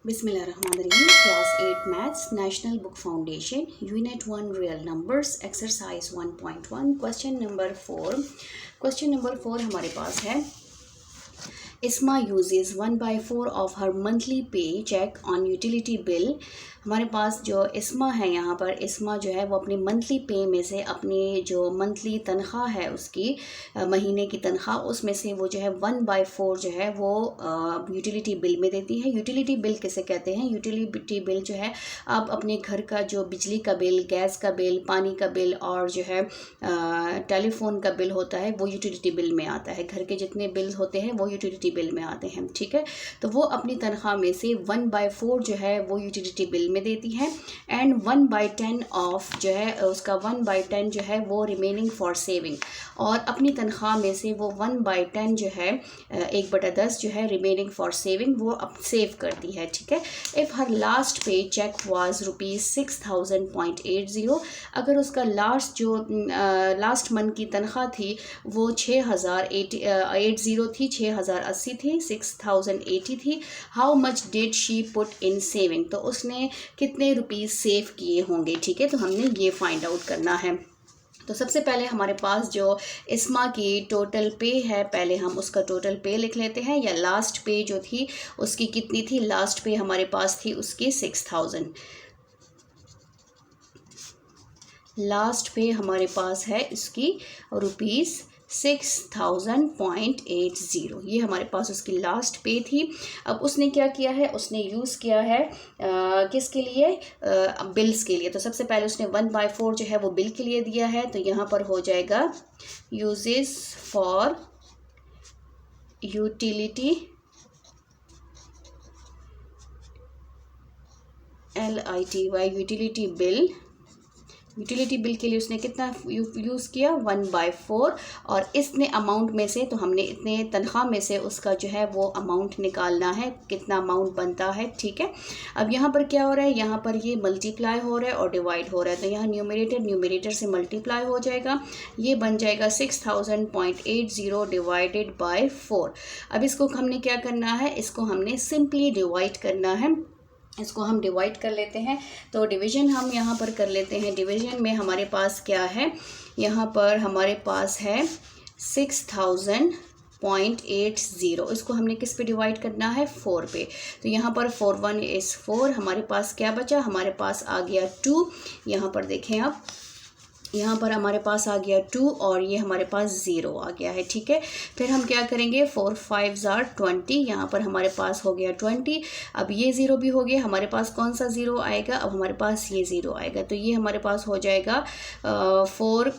Bismillahirrahmanirrahim. Class 8 Maths, National Book Foundation, Unit 1 Real Numbers, Exercise 1.1, Question number 4. Question number 4 हमारे पास है Isma uses 1/4 of her monthly pay check on utility bill. हमारे पास जो इस्मा है यहाँ पर इस्मा जो है वो अपनी मंथली पे में से अपनी जो मंथली तनख्वाह है उसकी महीने की तनख्वाह उसमें से वो जो है 1/4 जो है वो यूटिलिटी बिल में देती है। यूटिलिटी बिल किसे कहते हैं? यूटिलिटी बिल जो है आप अपने घर का जो बिजली का बिल, गैस का बिल, पानी का बिल और जो है टेलीफोन का बिल होता है वो यूटिलिटी बिल में आता है। घर के जितने बिल होते हैं वो यूटिलिटी बिल में आते हैं, ठीक है। तो वो अपनी तनख्वाह में से 1/4 जो है वो यूटिलिटी बिल में देती है एंड 1/10 ऑफ जो है उसका 1/10 जो है वो रिमेनिंग फॉर सेविंग, और अपनी तनख्वाह में से वो 1/10 जो है 1/10 जो है रिमेनिंग फॉर सेविंग वो अब सेव करती है, ठीक है। इफ़ हर लास्ट पे चेक वाज ₹6000.80, अगर उसका लास्ट मंथ की तनख्वाह थी वो 6080 थी, 6080 थी, 6080 थी। How much did she put in saving, तो उसने कितने रुपीस सेव किए होंगे, ठीक है। तो हमने ये फाइंड आउट करना है। तो सबसे पहले हमारे पास जो इस्मा की टोटल पे है, पहले हम उसका टोटल पे लिख लेते हैं, या लास्ट पे जो थी उसकी कितनी थी। लास्ट पे हमारे पास थी उसकी 6000। लास्ट पे हमारे पास है इसकी ₹6000.80, ये हमारे पास उसकी लास्ट पे थी। अब उसने क्या किया है, उसने यूज़ किया है किसके लिए? बिल्स के लिए। तो सबसे पहले उसने 1/4 जो है वो बिल के लिए दिया है, तो यहाँ पर हो जाएगा uses for utility, LITY, utility bill. Utility bill के लिए उसने कितना यूज़ किया? 1/4, और इतने अमाउंट में से, तो हमने इतने तनख्वाह में से उसका जो है वो अमाउंट निकालना है, कितना अमाउंट बनता है, ठीक है। अब यहाँ पर क्या हो रहा है, यहाँ पर ये मल्टीप्लाई हो रहा है और डिवाइड हो रहा है, तो यहाँ न्यूमरेटर से मल्टीप्लाई हो जाएगा, ये बन जाएगा 6000.80 डिवाइडेड बाय 4। अब इसको हमने क्या करना है, इसको हमने सिंपली डिवाइड करना है। इसको हम डिवाइड कर लेते हैं, तो डिवीज़न हम यहाँ पर कर लेते हैं। डिवीज़न में हमारे पास क्या है, यहाँ पर हमारे पास है 6000.80, इसको हमने किस पे डिवाइड करना है? 4 पे। तो यहाँ पर 4 1 is 4, हमारे पास क्या बचा? हमारे पास आ गया 2। यहाँ पर देखें आप, यहाँ पर हमारे पास आ गया 2 और ये हमारे पास 0 आ गया है, ठीक है। फिर हम क्या करेंगे, 4 5 are 20, यहाँ पर हमारे पास हो गया 20। अब ये 0 भी हो गया, हमारे पास कौन सा 0 आएगा? अब हमारे पास ये 0 आएगा, तो ये हमारे पास हो जाएगा 4,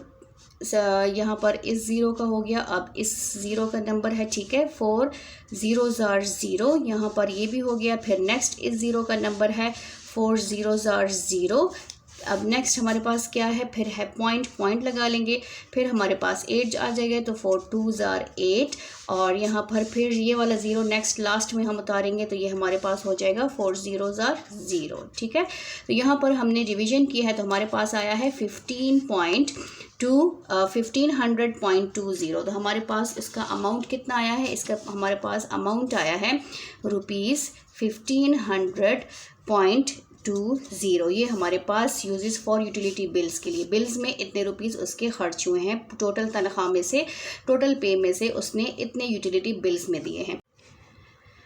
यहाँ पर इस 0 का हो गया, अब इस 0 का नंबर है, ठीक है। 4 0s are 0, यहाँ पर ये भी हो गया। फिर नेक्स्ट इस 0 का नंबर है 4 0s are 0। अब नेक्स्ट हमारे पास क्या है, फिर है पॉइंट लगा लेंगे, फिर हमारे पास 8 आ जाएगा, तो 4 2s are 8, और यहाँ पर फिर ये वाला 0 नेक्स्ट लास्ट में हम उतारेंगे, तो ये हमारे पास हो जाएगा 4 0s are 0, ठीक है। तो यहाँ पर हमने डिवीजन किया है, तो हमारे पास आया है 1500.20। तो हमारे पास इसका अमाउंट कितना आया है? इसका हमारे पास अमाउंट आया है ₹1500.20। ये हमारे पास यूजेस फॉर यूटिलिटी बिल्स के लिए, बिल्स में इतने रुपीस उसके खर्च हुए हैं, टोटल तनख्वाह में से, टोटल पे में से उसने इतने यूटिलिटी बिल्स में दिए हैं।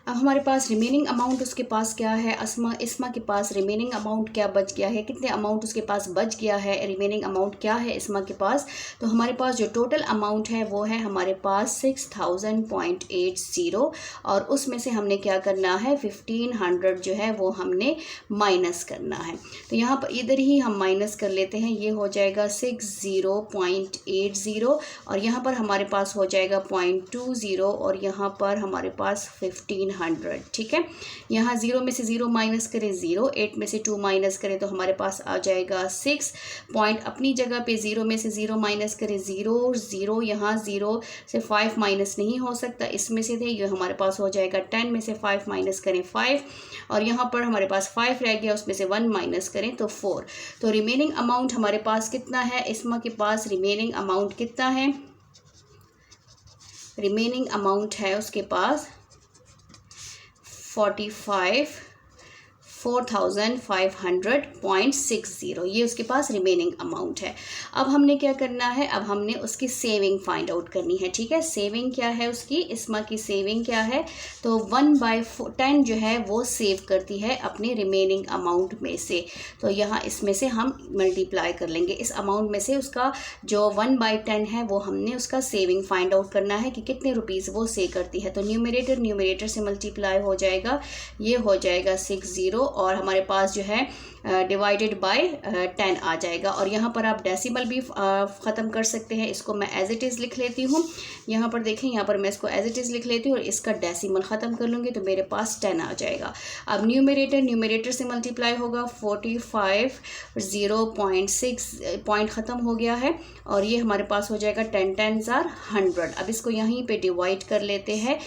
अब हमारे पास रिमेनिंग अमाउंट उसके पास क्या है, इस्मा के पास रिमेनिंग अमाउंट क्या बच गया है, कितने अमाउंट उसके पास बच गया है, रिमेनिंग अमाउंट क्या है इस्मा के पास। तो हमारे पास जो टोटल अमाउंट है वो है हमारे पास 6000.80, और उसमें से हमने क्या करना है, 1500 जो है वो हमने माइनस करना है। तो यहाँ पर इधर ही हम माइनस कर लेते हैं, ये हो जाएगा 60.80, और यहाँ पर हमारे पास हो जाएगा 0.20, और यहाँ पर हमारे पास 1500, ठीक है। यहाँ 0 में से 0 माइनस करें 0, 8 में से 2 माइनस करें तो हमारे पास आ जाएगा 6 पॉइंट, अपनी जगह पे 0 में से 0 माइनस करें 0 0, यहाँ 0 से 5 माइनस नहीं हो सकता, इसमें से थे, ये हमारे पास हो जाएगा 10 में से 5 माइनस करें 5, और यहाँ पर हमारे पास 5 रह गया, उसमें से 1 माइनस करें तो 4। तो रिमेनिंग अमाउंट हमारे पास कितना है, इस्मा के पास रिमेनिंग अमाउंट कितना है? रिमेनिंग अमाउंट है उसके पास 45 4500.60, ये उसके पास रिमेनिंग अमाउंट है। अब हमने क्या करना है, अब हमने उसकी सेविंग फाइंड आउट करनी है, ठीक है। सेविंग क्या है उसकी, इस्मा की सेविंग क्या है, तो 1/10 जो है वो सेव करती है अपने रिमेनिंग अमाउंट में से। तो यहाँ इसमें से हम मल्टीप्लाई कर लेंगे, इस अमाउंट में से उसका जो 1/10 है वो हमने उसका सेविंग फाइंड आउट करना है कि कितने रुपीज़ वो सेव करती है। तो न्यूमरेटर से मल्टीप्लाई हो जाएगा, ये हो जाएगा 60 और हमारे पास जो है डिवाइडेड बाय 10 आ जाएगा। और यहाँ पर आप डेसिमल भी ख़त्म कर सकते हैं, इसको मैं एज इट इज़ लिख लेती हूँ। यहाँ पर देखें, यहाँ पर मैं इसको एज इट इज़ लिख लेती हूँ और इसका डेसिमल ख़त्म कर लूँगी तो मेरे पास 10 आ जाएगा। अब न्यूमरेटर से मल्टीप्लाई होगा, 45 0.6 पॉइंट ख़त्म हो गया है और ये हमारे पास हो जाएगा 10 10s are 100। अब इसको यहीं पे डिवाइड कर लेते हैं,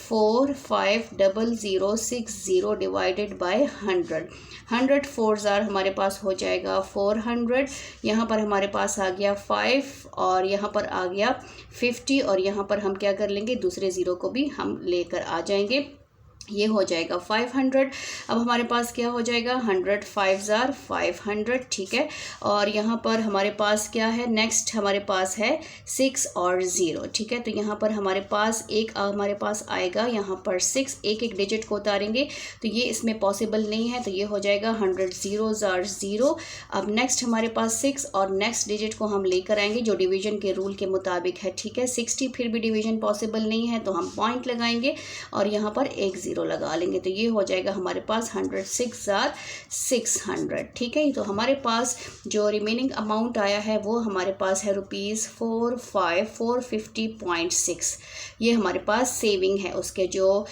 450060 डिवाइडेड बाय 100। 100 4s are हमारे पास हो जाएगा 400। यहाँ पर हमारे पास आ गया 5 और यहाँ पर आ गया 50 और यहाँ पर हम क्या कर लेंगे, दूसरे ज़ीरो को भी हम लेकर आ जाएंगे, ये हो जाएगा 500। अब हमारे पास क्या हो जाएगा, 100 5s are 500, ठीक है। और यहाँ पर हमारे पास क्या है, नेक्स्ट हमारे पास है 6 और 0, ठीक है। तो यहाँ पर हमारे पास हमारे पास आएगा यहाँ पर 6, एक एक डिजिट को उतारेंगे तो ये इसमें पॉसिबल नहीं है, तो ये हो जाएगा 100 0s are 0। अब नेक्स्ट हमारे पास 6 और नेक्स्ट डिजिट को हम लेकर आएंगे जो डिवीजन के रूल के मुताबिक है, ठीक है। 60 फिर भी डिवीजन पॉसिबल नहीं है तो हम पॉइंट लगाएंगे और यहाँ पर एक 0 लगा लेंगे, तो ये हो जाएगा हमारे पास 106 are 600, ठीक है। तो हमारे पास जो रिमेनिंग अमाउंट आया है वो हमारे पास है ₹450.6। ये हमारे पास सेविंग है उसके, जो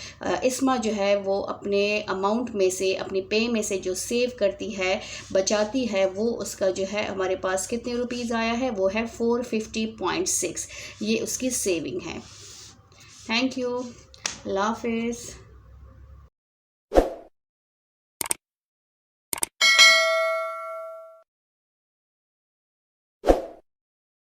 इस्मा जो है वो अपने अमाउंट में से, अपनी पे में से जो सेव करती है, बचाती है, वो उसका जो है हमारे पास कितने रुपीज़ आया है, वो है 450.6, ये उसकी सेविंग है। थैंक यू, अल्लाह हाफिज़।